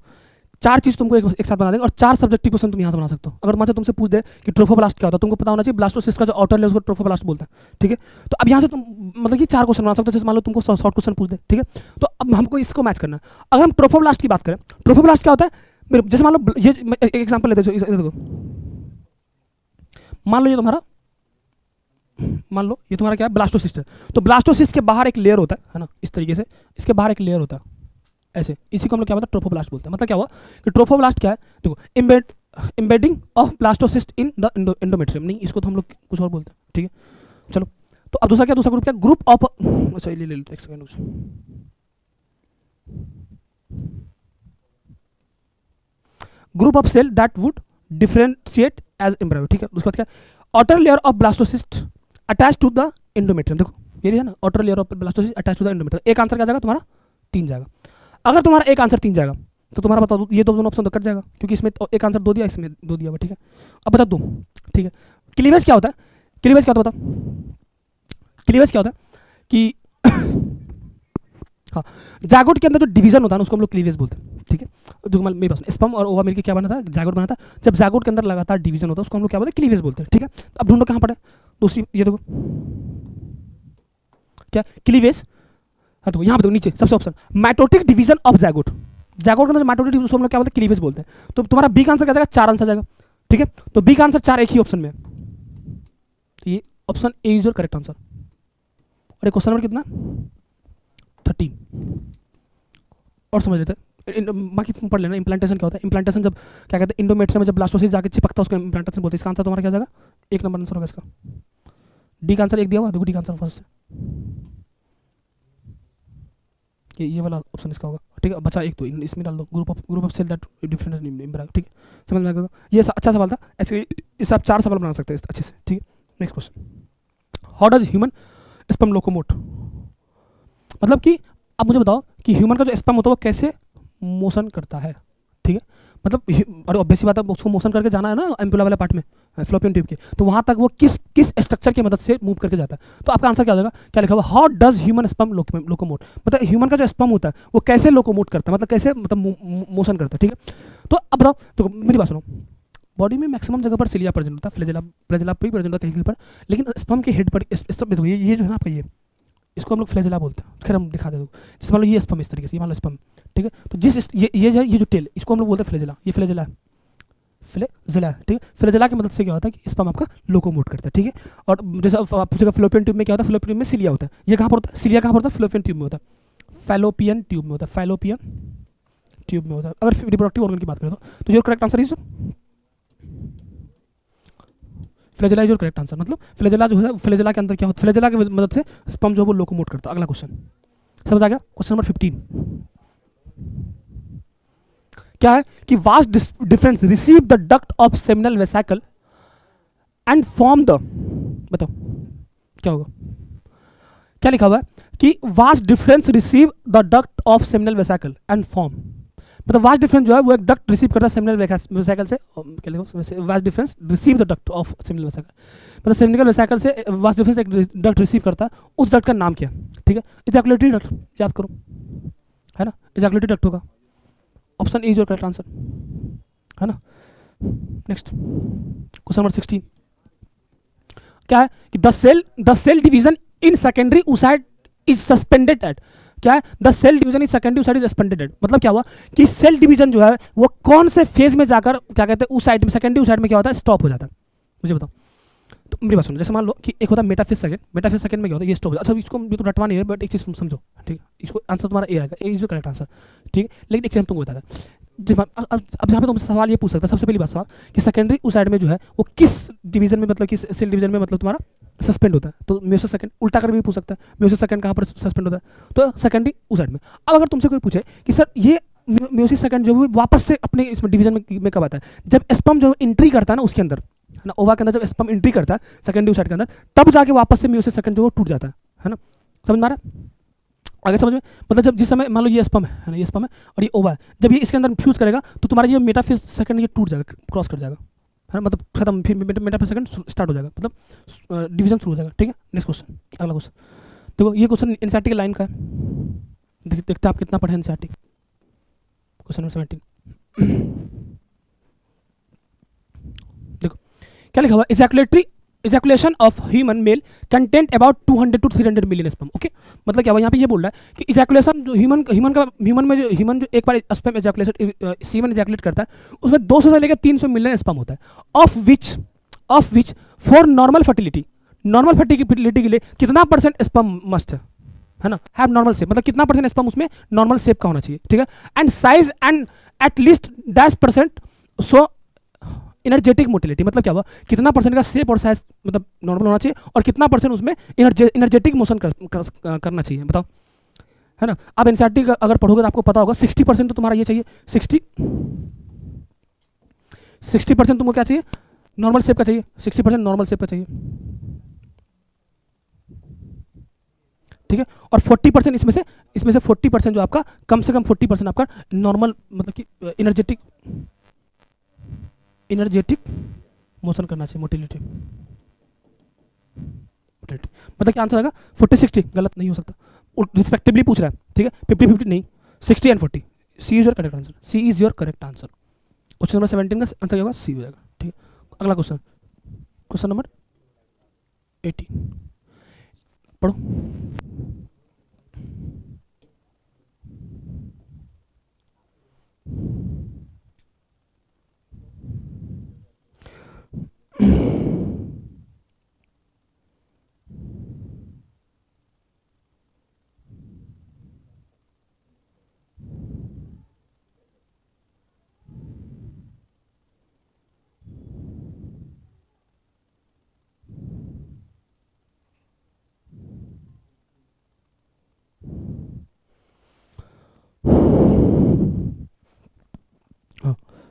4 चीज तुमको एक साथ बना देंगे और 4 सब्जेक्टिव क्वेश्चन तुम यहाँ से बना सकते हो। अगर मुझे तुमसे पूछ दे कि ट्रोफोब्लास्ट क्या होता है, तुमको पता होना चाहिए ब्लास्टोसिस्ट का जो आउटर लेयर उसको ट्रोफोब्लास्ट बोलते हैं, ठीक है। तो अब यहाँ से तुम मतलब कि 4 क्वेश्चन बना सकते हो। जैसे मान लो तुमको शॉर्ट क्वेश्चन पूछ दे, ठीक है। तो अब हमको इसको मैच करना है। अगर हम ट्रोफोब्लास्ट की बात करें, ट्रोफोब्लास्ट क्या होता है, जैसे मान लो ये एक एग्जाम्पल लेते हो, देखो मान लो ये तुम्हारा, मान लो ये तुम्हारा क्या है, ब्लास्टोसिस्ट है। तो ब्लास्टोसिस्ट के बाहर एक लेयर होता है ना, इस तरीके से इसके बाहर एक लेयर होता है ऐसे, इसी को हम लोग क्या बोलते हैं, ट्रोफोब्लास्ट बोलते हैं। मतलब क्या हुआ कि ट्रोफोब्लास्ट क्या है, देखो embedding of blastocyst in the endometrium, नहीं इसको तो हम लोग कुछ और बोलते हैं, ठीक है। चलो तो अब दूसरा क्या, दूसरा ग्रुप क्या, ग्रुप ऑफ, अच्छा ले ले एक second, group of cell that would differentiate as embryo, ठीक है। उसके बाद क्या, outer layer of blastocyst attach to the endometrium, देखो ये है ना, outer layer of blastocyst attach to the endometrium. एक आंसर क्या जाएगा तुम्हारा 3 जाएगा। अगर तुम्हारा एक आंसर 3 जाएगा तो तुम्हारा बता दो, ये दोनों ऑप्शन तो कट जाएगा क्योंकि इसमें एक आंसर 2 दिया, इसमें 2 दिया हुआ, ठीक है। अब बता दो, ठीक है। क्लीवेज क्या होता है, क्लीवेज क्या होता है बताओ, क्लीवेज क्या होता है कि हाँ जागोट के अंदर जो डिवीजन होता है ना उसको हम लोग क्लीवेज बोलते हैं, ठीक है। जो मेरी बात सुनो, स्पर्म और ओवा मिलकर क्या बना था, जागोट बना था। जब जागोट के अंदर लगातार डिवीजन होता है उसको हम लोग क्या बोलते हैं, क्लीवेज बोलते हैं, ठीक है। तो अब ढूंढो कहाँ पड़े दूसरी, ये देखो क्या क्लीवेज, हाँ तो यहाँ पे देखो नीचे सबसे ऑप्शन माइटोटिक डिवीजन ऑफ जागोट, जागोट के अंदर माइटोटिक डिवीजन हम लोग क्या बोलते हैं, क्लीवेज बोलते हैं। तो तुम्हारा बी का आंसर क्या जाएगा, 4 आंसर जाएगा, ठीक है। तो बी का आंसर 4 एक ही ऑप्शन में है, तो ये option A is your correct answer. और क्वेश्चन नंबर कितना 13 और समझ लेते हैं, बाकी तुम पढ़ लेना। इम्प्लांटेशन क्या होता है, इम्प्लांटेशन जब क्या कहते हैं इंडोमेट्रियम में जब ब्लास्टोसिस्ट जाके चिपकता है उसको इम्प्लांटेशन बोलते हैं। इसका आंसर तुम्हारा क्या जाएगा, 1 नंबर आंसर होगा इसका। डी का आंसर 1 दिया हुआ, देखो डी का आंसर फर्स्ट है, ये वाला ऑप्शन इसका होगा, ठीक है। बचा एक तो इसमें डाल दो, group of cell that different embryo, ठीक है। समझ में आ गया, ये अच्छा सवाल था। ऐसे इससे आप 4 सवाल बना सकते हैं अच्छे से, ठीक है। Next question, how does human sperm locomote, मतलब कि अब मुझे बताओ कि ह्यूमन का जो स्पर्म होता है वो कैसे मोशन करता है, ठीक है। मतलब अरे ऑब्वियस बात है, उसको मोशन करके जाना है ना एम्पुला वाले पार्ट में, फ्लोपियन ट्यूब के, तो वहाँ तक वो किस स्ट्रक्चर की मदद से मूव करके जाता है। तो आपका आंसर क्या हो जाएगा, क्या लिखा हुआ, how does human sperm locomote, मतलब ह्यूमन का जो स्पर्म होता है वो कैसे लोकोमोट करता है, मतलब कैसे मतलब मोशन करता है, ठीक है। तो अब बताओ, तो मेरी बात सुनो, बॉडी में मैक्सिमम जगह पर सिलिया प्रेजेंट होता है, फ्लैजेला भी प्रेजेंट होता है कहीं पर, लेकिन स्पर्म के हेड पर ये जो है ना आपका, ये इसको हम लोग फ्लैजेला बोलते हैं। खैर हम दिखा देते, जैसे मान लो ये स्पर्म इस तरीके से, मान लो स्पर्म, ठीक है। तो जिस ये जो टेल, इसको हम लोग बोलते हैं फ्लैजेला, ये फ्लैजेला है, फ्लैजेला, ठीक है। फ्लैजेला की मदद से क्या होता है कि स्पर्म आपका लोकोमोट करता है, ठीक है। और जैसे आप पूछेगा फ्लोपियन ट्यूब में क्या होता है, फ्लोपियन ट्यूब में सिलिया होता है। ये कहाँ पर होता है, सिलिया कहाँ पर होता है, फ्लोपियन ट्यूब में होता है, फैलोपियन ट्यूब में होता है, फैलोपियन ट्यूब में होता है। अगर रिप्रोडक्टिव ऑर्गन की बात करें तो your correct answer is flagella is your correct answer. मतलब फ्लैजेला जो है, फ्लैजेला के अंदर क्या होता है, फ्लैजेला की मदद से स्पर्म जो है वो लोकोमोट करता है। अगला क्वेश्चन समझ आ गया, क्वेश्चन नंबर 15 क्या है कि vast difference receive the duct of seminal vesicle and form the, बताओ क्या होगा, क्या लिखा हुआ है कि vast difference receive the duct of seminal vesicle and form, मतलब वास्ट डिफरेंस जो है वो एक डक्ट रिसीव करता है सेमिनल वेसिकल से, क्या लिखा, vast difference receive the duct of seminal vesicle, मतलब सेमिनल वेसिकल से वास्ट डिफरेंस एक डक्ट रिसीव करता है, उस डक्ट का नाम क्या है, ठीक है। इजैकुलेटरी डक्ट, याद करो है ना, इजैकुलेटरी डक्ट होगा, option A is your correct answer, है ना। नेक्स्ट क्वेश्चन नंबर 16 क्या है कि the cell division in secondary oocyte is suspended at, क्या है, the cell division is secondary side is expended, मतलब क्या हुआ कि सेल डिवीजन जो है वो कौन से फेज में जाकर क्या कहते हैं उस साइड में, सेकेंडरी साइड में क्या होता है, स्टॉप हो जाता है। मुझे बताओ, तो मेरी बात सुनो, जैसे मान लो कि एक होता है मेटाफेज सेकंड, मेटाफेज सेकंड में क्या होता है, ये स्टॉप। अच्छा इसको भी तो रटवा नहीं है, बट एक चीज़ समझो, ठीक है, इसको आंसर तुम्हारा ए आएगा, ए इज करेक्ट आंसर, ठीक है। लेकिन एक चीज़ तुमको बताया, जब अब यहाँ पे तुमसे सवाल ये पूछ सकता है, सबसे पहली बात सवाल कि सेकेंडरी उस साइड में जो है वो किस डिवीजन में, मतलब किस सेल डिवीजन में मतलब तुम्हारा सस्पेंड होता है। तो म्योसिस सेकंड उल्टा कर भी पूछ सकता है, म्योसिस सेकंड कहाँ पर सस्पेंड होता है, तो सेकेंडरी उस साइड में। अब अगर तुमसे कोई पूछे कि सर ये म्योसिस सेकंड जो वापस से अपने इसमें डिवीजन में कब आता है, जब स्पर्म जो एंट्री करता है ना उसके अंदर, है ना, ओवा के अंदर जब स्पर्म एंट्री करता है सेकेंडरी साइड के अंदर, तब जाके वापस से म्योसिस सेकंड जो टूट जाता है ना। समझ में आ रहा है, आगे समझ में, मतलब जब जिस समय मान लो ये स्पर्म है ना, ये स्पर्म है और ये ओवा है, जब ये इसके अंदर फ्यूज करेगा तो तुम्हारा ये मेटाफेज सेकंड ये टूट जाएगा, क्रॉस कर जाएगा, है ना, मतलब खत्म, फिर मेटाफेज सेकंड स्टार्ट हो जाएगा, मतलब डिवीजन शुरू हो जाएगा, ठीक है। नेक्स्ट क्वेश्चन, अगला क्वेश्चन देखो, ये क्वेश्चन एनसीईआरटी की लाइन का है, देखते आप कितना पढ़े एनसीईआरटी। क्वेश्चन नंबर 17 देखो क्या लिखा हुआ, ejaculation of human male content about 200 to 300 million sperm. Okay, मतलब क्या हुआ यहाँ पे ये बोल रहा है कि इजैकुलेशन जो ह्यूमन जो एक बार स्पर्म इजैकुलेशन सीमन इजैकुलेट करता है उसमें 200 से लेकर 300 मिलियन स्पर्म होता है, of which for normal fertility के लिए कितना % स्पर्म मस्ट है ना, हैव नॉर्मल शेप, मतलब कितना % स्पर्म उसमें नॉर्मल शेप का होना चाहिए, ठीक है। And size and at least -% so energetic motility, मतलब क्या हुआ कितना % का शेप और साइज मतलब नॉर्मल होना चाहिए और कितना % उसमें एनर्जेटिक मोशन करना चाहिए, बताओ, है ना। अब एनसीईआरटी अगर पढ़ोगे तो आपको पता होगा 60% तो तुम्हारा ये चाहिए, 60% तुमको क्या चाहिए, नॉर्मल शेप का चाहिए, 60% नॉर्मल शेप का चाहिए, ठीक है। और 40% इसमें से 40% जो आपका कम से कम 40% आपका नॉर्मल मतलब कि एनर्जेटिक मोशन करना चाहिए, मोटिलिटी, मतलब क्या आंसर आएगा 40-60, गलत नहीं हो सकता, रिस्पेक्टिवली पूछ रहा है, ठीक है, 50-50 नहीं, 60 and 40, C is your correct answer, C is your correct answer. Question number 17 का आंसर क्या होगा, सी हो जाएगा, ठीक है। अगला क्वेश्चन, क्वेश्चन नंबर 18 पढ़ो।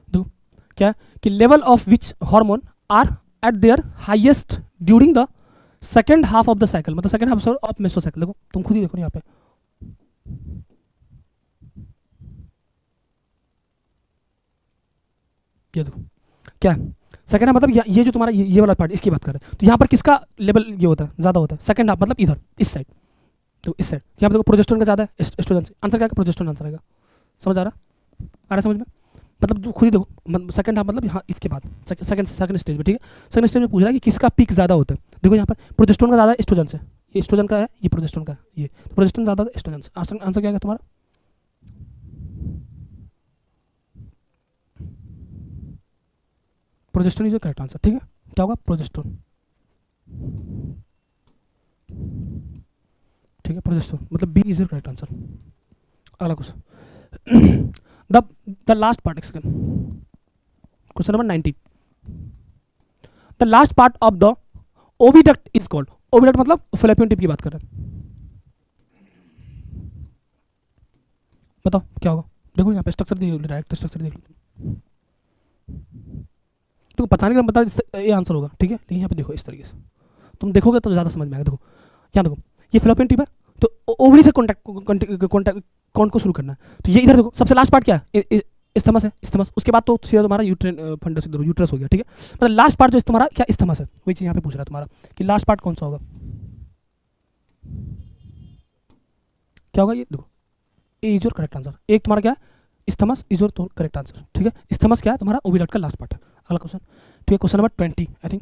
देखो क्या कि level of which hormone are at their highest during the second half of the cycle, मतलब सेकेंड हाफ ऑफ मेसोसाइकिल। देखो तुम खुद ही देखो यहाँ पे, ये देखो क्या है सेकेंड हाफ, मतलब ये जो तुम्हारा ये वाला पार्ट, इसकी बात कर रहे हैं, तो यहाँ पर किसका लेवल ये होता है, ज़्यादा होता है, सेकेंड हाफ मतलब इधर इस साइड, तो इस साइड यहाँ पे देखो प्रोजेस्टेरोन का ज़्यादा है एस्ट्रोजन से, आंसर क्या है, प्रोजेस्टेरोन आंसर आएगा। समझ आ रहा समझ में, मतलब खुद ही देखो सेकंड हाफ मतलब यहाँ इसके बाद सेकंड स्टेज में, ठीक है, सेकंड स्टेज में पूछ रहा है कि किसका पीक ज़्यादा होता है। देखो यहाँ पर प्रोजेस्टेरोन का ज़्यादा एस्ट्रोजन से, ये एस्ट्रोजन का है, ये प्रोजेस्टेरोन का है, ये तो प्रोजेस्टेरोन ज़्यादा एस्ट्रोजन से, आंसर क्या है तुम्हारा, प्रोजेस्टेरोन इज करेक्ट आंसर, ठीक है। क्या होगा, प्रोजेस्टेरोन, ठीक है, प्रोजेस्टेरोन मतलब बी इज करेक्ट आंसर। अगला question, the last part, question number 19, the last part of the oviduct is called, oviduct मतलब fallopian tube की बात कर रहे हैं, बताओ क्या होगा। देखो यहाँ पे स्ट्रक्चर देख लो, डायरेक्ट स्ट्रक्चर देख लो, तो पता नहीं बता ये आंसर होगा, ठीक है, लेकिन यहाँ पे देखो इस तरीके से तुम देखोगे तो ज़्यादा समझ में आएगा। देखो यहाँ देखो ये fallopian tube है, तो ओवरी से कॉन्टैक्ट कौन को शुरू करना है, तो ये इधर देखो सबसे लास्ट पार्ट क्या है, इस्थमस है, इस्थमस, उसके बाद तो सीधा तुम्हारा फंडस यूट्रस हो गया, ठीक है। मतलब लास्ट पार्ट जो तुम्हारा क्या इस्थमस है, वही चीज़ यहाँ पे पूछ रहा है तुम्हारा कि लास्ट पार्ट कौन सा होगा, क्या होगा, ये देखो ए इज योर करेक्ट आंसर, एक तुम्हारा क्या है isthmus is your correct answer, ठीक है। इस्थमस क्या है तुम्हारा, ओविडक्ट का लास्ट पार्ट है। अगला क्वेश्चन, ठीक है, question number 20 I think,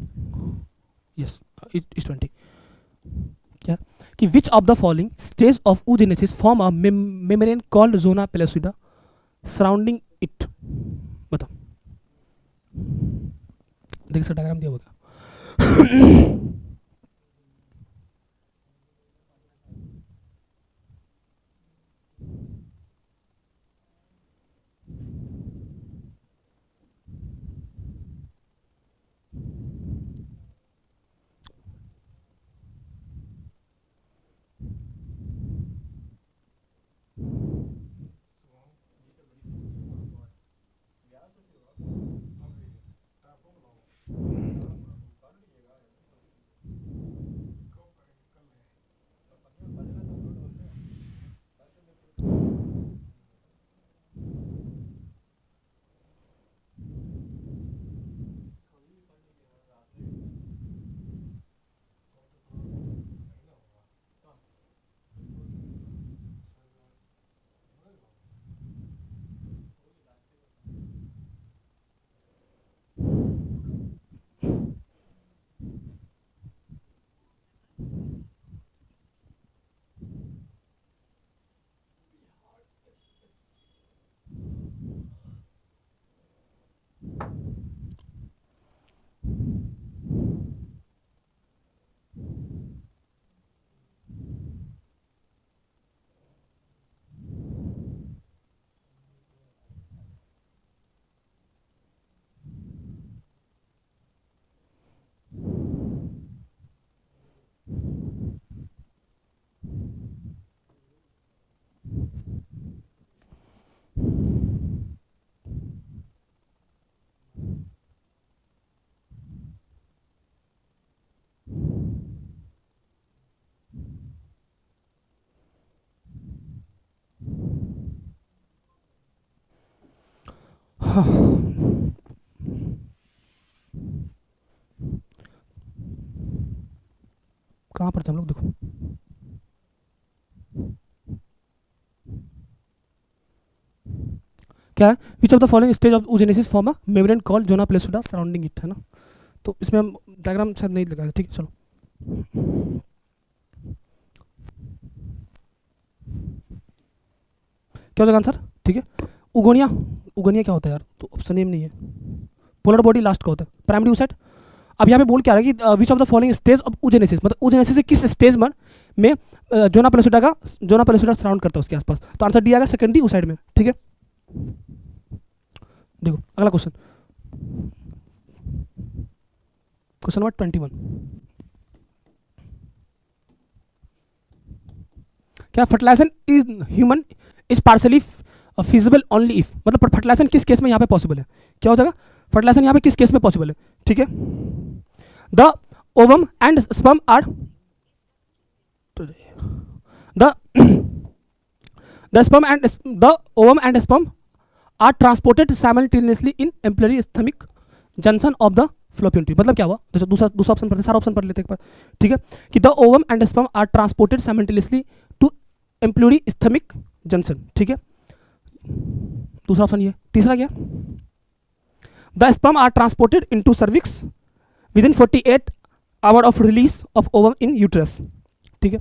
yes is 20, क्या कि which of the following stage of oogenesis form a membrane called zona pellucida surrounding it. बताओ, देखिए सर डायग्राम दिया होगा। कहाँ पर थे हम लोग, देखो क्या है, which of the following stage of oogenesis form a membrane called zona pellucida surrounding it, है ना। तो इसमें हम डायग्राम शायद नहीं लगाया, ठीक है चलो। क्या हो जाएगा आंसर, ठीक है। उगोनिया, उगोनिया क्या होता है यार, तो ऑप्शन नेम नहीं है। पोलर बॉडी लास्ट का होता है, प्राइमरी oocyte। अब यहाँ पे बोल क्या रहा है कि which of the following stage of oogenesis, मतलब oogenesis से किस स्टेज में जोना पेलोसिडा सराउंड करता है उसके आसपास। तो आंसर दिया गया सेकेंडरी oocyte में, ठीक है। देखो अगला क्वेश्चन, क्वेश्चन नंबर 21। क्या fertilization is human is partially feasible only if, मतलब फर्टिलाइजेशन किस केस में यहाँ पे पॉसिबल है, क्या हो जाएगा, फर्टिलाइजेशन यहाँ पे किस केस में पॉसिबल है, ठीक है। The ovum and sperm are the sperm and the ovum and sperm are transported simultaneously in ampullary stomach junction of the fallopian tube। मतलब क्या हुआ, दूसरा ऑप्शन पढ़ते, सारा ऑप्शन पढ़ लेते एक बार, ठीक है। कि the ovum and sperm are transported simultaneously to ampullary stomach junction, ठीक है। दूसरा ऑप्शन ये। तीसरा क्या, the sperm are transported into cervix within 48 hour of release of ovum in uterus, ठीक है।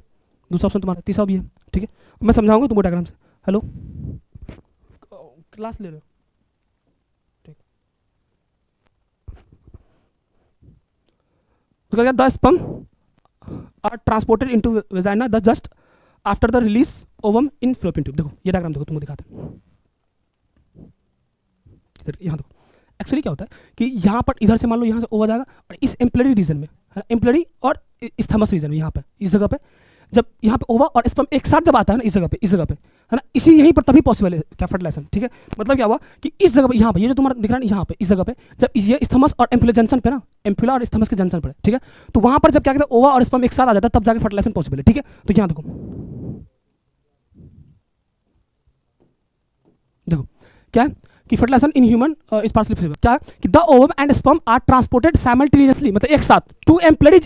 दूसरा ऑप्शन तुम्हारा, तीसरा भी है, ठीक है। मैं समझाऊंगा तुमको डायग्राम से। हेलो, क्लास ले रहे हो, ठीक। उसका क्या, the sperm are transported into vagina the just after the release ovum in fallopian tube. देखो ये डायग्राम देखो, तुमको दिखाते हैं। यहाँ देखो, एक्चुअली क्या होता है कि यहाँ पर इधर से मान लो यहाँ से ओवर जाएगा और इस एम्प्लरी रीजन में, है एम्प्लरी और इस्थमस रीजन में, यहाँ पे इस जगह पे जब यहाँ पे ओवा और स्पर्म एक साथ जब आता है ना, इस जगह पे है ना, इसी यहीं पर तभी पॉसिबल है क्या फर्टिलाइजेशन, ठीक है। मतलब क्या हुआ कि इस जगह पे, यहाँ पे ये जो तुम्हारा दिख रहा है यहाँ पे इस जगह पे, जब ये इस्थमस और एम्पुला जंक्शन पे ना, एम्पुला और इस्थमस के जंक्शन पर, ठीक है, तो वहाँ पर जब क्या कहते हैं ओवा और स्पर्म एक साथ आ जाता है तब जाके फर्टिलाइजेशन पॉसिबल है, ठीक है। तो यहाँ देखो क्या है कि fertilization in human is partially feasible, क्या है कि the ovum and sperm are transported simultaneously, मतलब एक साथ टू एम्प्लरी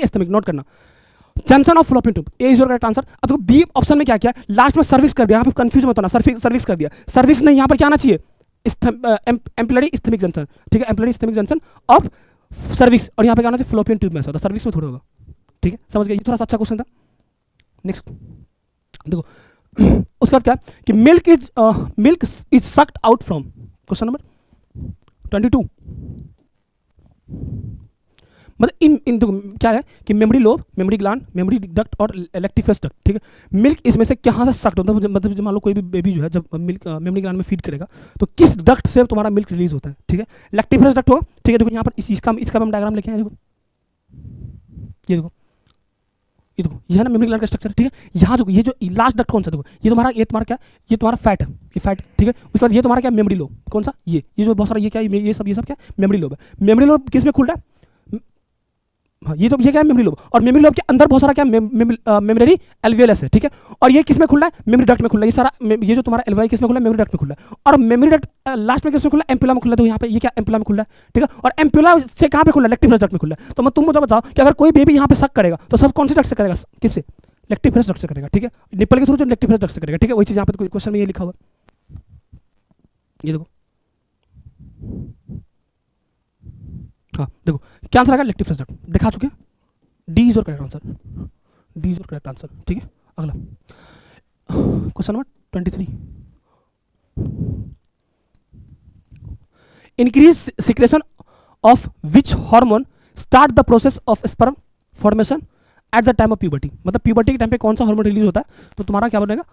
स्टमक, नोट करना, junction of fallopian tube. A is your correct answer. अब देखो बी ऑप्शन में क्या किया, लास्ट में सर्विक्स कर दिया, यहाँ पे कंफ्यूज मत होना, सर्विक्स कर दिया, सर्विक्स नहीं, यहाँ पर क्या आना चाहिए, एम्प्लरी स्टमक जंक्शन, ठीक है, एम्प्लरी स्टमक जंक्शन ऑफ सर्विक्स, और यहाँ पे क्या आना चाहिए फ्लोपियन ट्यूब में से, सर्विक्स में थोड़ा होगा, ठीक है, समझ गए, ये थोड़ा सा अच्छा क्वेश्चन था। नेक्स्ट देखो उसके बाद क्या है कि milk is sucked out from, question number 22, मतलब इन देखो क्या है कि memory lobe, memory gland, memory duct और इलेक्टिफेस डक्ट, ठीक है। मिल्क इसमें से कहाँ से सक्ड होता है, मतलब मान लो कोई भी बेबी जो है जब मिल्क मेमोरी ग्लैंड में फीड करेगा तो किस डक्ट से तुम्हारा मिल्क रिलीज होता है, ठीक है। इलेक्टिफेस डक्ट होगा, ठीक है। देखो यहाँ पर इसका हम डायग्राम लेके आए, देखो ये देखो, ये देखो, ये है ना मेमोरी ग्लैंड का स्ट्रक्चर, ठीक है। यहाँ देखो ये जो लास्ट डक्ट कौन सा, देखो ये तुम्हारा क्या, ये तुम्हारा फैट है, ये फैट, ठीक है। उसके बाद ये तुम्हारा क्या, मेमोरी लोब, कौन सा, ये जो बहुत सारा ये क्या है, ये सब क्या मेमोरी लोब है। मेमोरी लोब किस में खुल रहा है, हाँ ये क्या है मेमोरी लोब, और मेमोरी लोब के अंदर बहुत सारा क्या मेमोरी एल्वियोलस है, ठीक है। और ये किस में खुल रहा है, मेमोरी डक्ट में खुल रहा है, ये सारा ये जो तुम्हारा एल्वियोलाई किस में खुल रहा है, मेमोरी डक्ट में खुल रहा है। और मेमोरी डक्ट लास्ट में किस में खुल रहा है, एम्पुला में खुल रहा है। तो यहाँ पे ये क्या एम्पुला में खुल रहा है, ठीक है। और एम्पुला से कहाँ पे खुल रहा है, इलेक्टिफेस डक्ट में खुल रहा है। तो मैं तुम मुझे बताओ कि अगर कोई बेबी यहाँ पे सक करेगा तो सब कौन से डक्ट से करेगा, किससे, इलेक्टिफेस डक्ट से करेगा, ठीक है। निप्पल के थ्रू जो इलेक्टिफेस डक्ट से करेगा, ठीक है। वही चीज यहाँ पे क्वेश्चन में ये लिखा हुआ है, ये देखो, हाँ देखो क्या आंसर आएगा, इलेक्टिफेस डक्ट दिखा चुके हैं, D is your correct answer, D is your correct answer, ठीक है। अगला question number 23, increase secretion of which hormone start the process of sperm formation at the time of puberty, मतलब प्यूबर्टी के time पे कौन सा हार्मोन रिलीज होता है, तो तुम्हारा क्या बनेगा,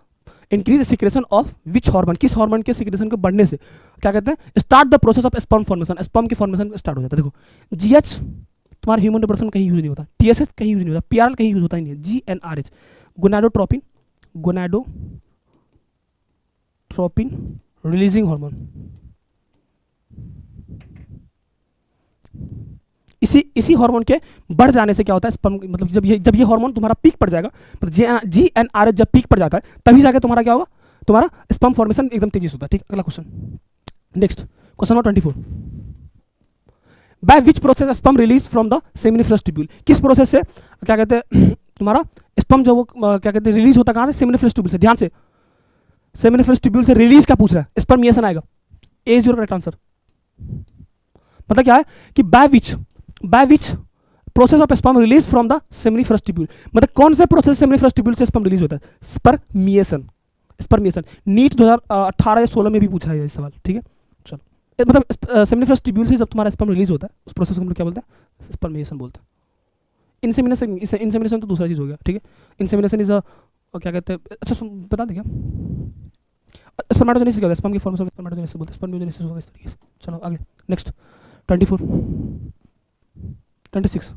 increase secretion of which hormone, किस हार्मोन के सिक्रेशन के बढ़ने से क्या कहते हैं, start the process of sperm formation, sperm की फॉर्मेशन स्टार्ट हो जाता है। देखो जीएच तुम्हारा ह्यूमन रिप्रोडक्शन कहीं यूज नहीं होता, टीएसएच कहीं यूज नहीं होता, पीआरएल कहीं यूज होता ही नहीं है, GnRH gonadotropin, gonadotropin releasing hormone, इसी हार्मोन के बढ़ जाने से क्या होता है, स्पर्म, मतलब जब ये हार्मोन तुम्हारा पीक पर जाएगा, मतलब जीएनआरएच जब पीक पर जाता है तभी जाके तुम्हारा क्या होगा, तुम्हारा स्पर्म फॉर्मेशन एकदम तेजी से होता है, ठीक। अगला question, next question number 24, by which process sperm release from the seminiferous tubule, किस प्रोसेस से क्या कहते हैं तुम्हारा स्पर्म जो वो क्या कहते हैं रिलीज होता है, कहाँ से, सेमिनिफरस ट्यूब्यूल से। ध्यान से, सेमिनिफरस ट्यूब्यूल से रिलीज क्या पूछ रहा है, स्पर्मिएशन आएगा, ए इज योर करेक्ट आंसर। मतलब क्या है कि by which process of sperm release from the seminiferous tubule, मतलब कौन से प्रोसेस सेमिनिफरस ट्यूब्यूल से स्पर्म रिलीज होता है, स्पर्मिएशन, स्पर्मिएशन। नीट 2018 या 16 में भी पूछा है ये सवाल, ठीक है। चलो मतलब सेमिनिफरस ट्यूब्यूल से जब तुम्हारा स्पर्म रिलीज होता है उस प्रोसेस को हम लोग क्या बोलते हैं, स्पर्मिएशन बोलते हैं। इंसेमिनेशन तो दूसरा चीज हो गया, ठीक है। इंसेमिनेशन इज क्या कहते हैं, अच्छा बता दें क्या, स्पर्मेटोजेनेसिस क्या होता है, स्पर्म की फॉर्मेशन स्पर्मेटोजेनेसिस बोलते हैं, स्पर्मियोजेनेसिस होगा इस तरीके से। चलो आगे नेक्स्ट 24 26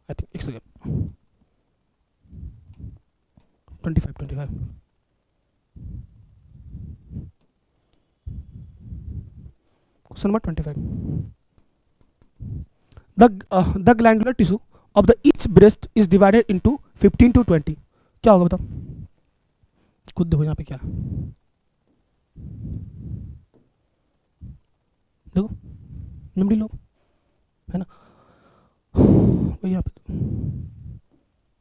आई थिंक, एक second, 25 question number 25, the glandular tissue of the each breast is divided into 15 to 20, क्या होगा बताओ, खुद देखो यहाँ पे क्या देखो, मेमोरी लोब है ना, यहाँ पे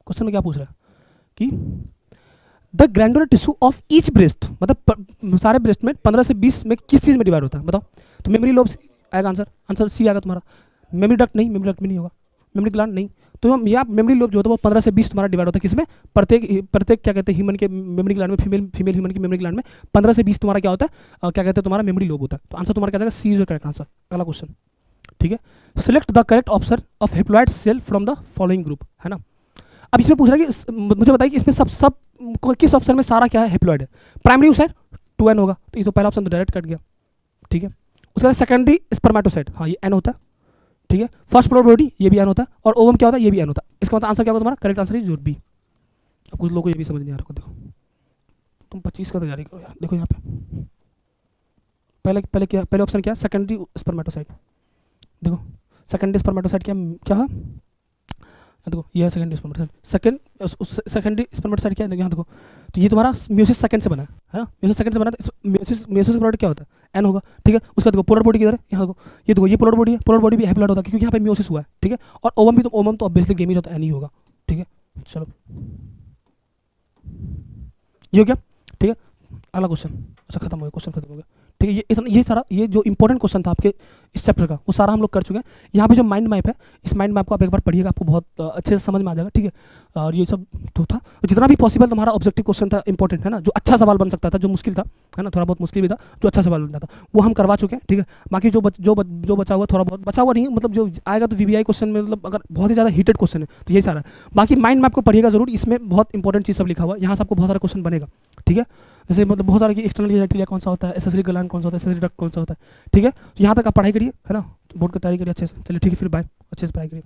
क्वेश्चन में क्या पूछ रहा है कि the glandular tissue of each breast, मतलब सारे ब्रेस्ट में 15 से 20 में किस चीज में डिवाइड होता है बताओ। तो मेमोरी लोब आएगा आंसर सी आएगा तुम्हारा। मेमोरी डक्ट नहीं, मेमोरी डक्ट भी नहीं होगा, मेमोरी ग्लैंड नहीं, तो हम यहाँ मेमोरी लोब जो होता है वो 15 से 20 तुम्हारा डिवाइड होता है किसमें, प्रत्येक क्या कहते हैं ह्यूमन के मेमोरी ग्लैंड में, फीमेल ह्यूमन की मेमोरी ग्लैंड में 15 से 20 तुम्हारा क्या होता है, क्या कहते हैं तुम्हारा मेमोरी लोब होता है। तो आंसर तुम्हारा क्या जाएगा, सी इज करेक्ट आंसर। अगला क्वेश्चन, ठीक है, select the correct option of haploid cell from the following group, है ना। अब इसमें पूछ रहा है कि मुझे बताइए कि इसमें सब किस ऑप्शन में सारा क्या है, हेप्लॉइड है। प्राइमरी ओसाइट 2n होगा, तो ये तो पहला ऑप्शन तो डायरेक्ट कट गया, ठीक है। उसके बाद सेकेंडरी स्पर्मेटोसाइट, हाँ ये n होता है, ठीक है। फर्स्ट प्रोड बॉडी ये भी n होता है, और ओवम क्या होता है, ये भी n होता है। इसका मतलब आंसर क्या होगा तुम्हारा, correct answer is your B. अब कुछ लोगों को ये भी समझ नहीं आ रहा, देखो तुम 25 का तैयारी करो यार, देखो यहाँ पे पहले ऑप्शन क्या है, सेकेंडरी स्पर्मेटोसाइट, देखो सेकेंडरी स्पर्मेटोसाइट क्या है, देखो ये है सेकेंडरी स्पर्मेटोसाइट, सेकेंडरी स्पर्मेटोसाइट क्या है यहाँ देखो, तो ये तुम्हारा म्यूसिस सेकंड से बना है ना, म्यूसिस सेकंड से बना है, म्यूसिस प्रोडक्ट क्या होता है, n होगा, ठीक है। उसका देखो पोलर बॉडी किधर है, यहाँ देखो ये पोलर बॉडी है, पोलर बॉडी भी हेप्लॉइड होता है क्योंकि यहाँ पे म्यूसिस हुआ है, ठीक है। और ओवम तो ऑब्वियसली गेमीज होता है, n ही होगा, ठीक है। चलो ये हो गया, ठीक है। अगला क्वेश्चन, अच्छा खत्म हो गया, क्वेश्चन खत्म हो गया, ठीक है। ये इतना ये सारा ये जो इंपॉर्टेंट क्वेश्चन था आपके इस चैप्टर का वो सारा हम लोग कर चुके हैं। यहाँ पे जो माइंड मैप है, इस माइंड मैप को आप एक बार पढ़िएगा, आपको बहुत अच्छे से समझ में आ जाएगा, ठीक है। और ये सब तो था, जितना भी पॉसिबल तुम्हारा ऑब्जेक्टिव क्वेश्चन था इंपॉर्टेंट है ना, जो अच्छा सवाल बन सकता था, जो मुश्किल था है ना, थोड़ा बहुत मुश्किल भी था, जो अच्छा सवाल बन जाता वो हम करवा चुके हैं, ठीक है। बाकी जो बचा हुआ, थोड़ा बहुत बचा हुआ नहीं, मतलब जो आएगा तो वीवीआई क्वेश्चन में, मतलब अगर बहुत ही ज़्यादा हीटेड क्वेश्चन है तो यही सारा है। बाकी माइंड मैप को पढ़िएगा जरूर, इसमें बहुत इंपॉर्टेंट चीज़ सब लिखा हुआ है, यहाँ से आपको बहुत सारा क्वेश्चन बनेगा, ठीक है। जैसे मतलब बहुत सारा कि एक्सटर्नल जेनिटलिया कौन सा होता है, एसेसरी ग्लैंड कौन सा होता है, एसेसरी डक्ट कौन सा होता है, ठीक है। तो यहाँ तक आप पढ़ाई करिए है ना, बोर्ड की तैयारी करिए अच्छे से। चलिए ठीक है, फिर बाय, अच्छे से पढ़ाई करिए।